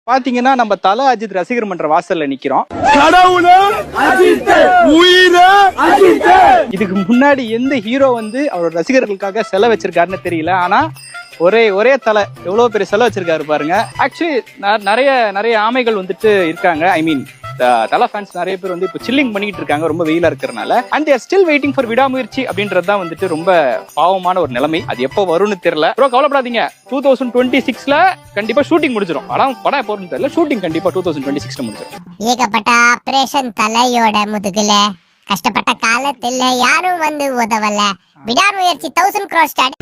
பாத்தீங்கன்னா நம்ம தல அஜித் ரசிகர் மன்ற வாசல்ல நிக்கிறோம். இதுக்கு முன்னாடி எந்த ஹீரோ வந்து அவரோட ரசிகர்களுக்காக செலவு வச்சிருக்காருன்னு தெரியல. ஆனா ஒரே தலை எவ்வளவு பெரிய செலவு வச்சிருக்காரு பாருங்க. ஆக்சுவலி நிறைய ஆமைகள் வந்துட்டு இருக்காங்க. ஐ மீன் தல ஃபேன்ஸ் நிறைய பேர் வந்து இப்போ சில்லிங் பண்ணிட்டு இருக்காங்க ரொம்ப வெயிலா இருக்கிறனால. And they're still waiting for Vidaamuyarchi அப்படின்றது தான் வந்துட்டு ரொம்ப பாவமான ஒரு நிலைமை. அது எப்போ வரும்னு தெரியல. ப்ரோ கவலைப்படாதீங்க, 2026ல கண்டிப்பா ஷூட்டிங் முடிஞ்சிடும். படம் எப்போ வரும்னு தெரியல, ஷூட்டிங் கண்டிப்பா 2026ல முடிஞ்சிடும். ஏகப்பட்ட ஆபரேஷன் தலையோட முதுகுல கஷ்டப்பட்ட காலத்துல யாரும் வந்து உதவல. விடாமுயற்சி 1000 crore ஸ்டார்ட்.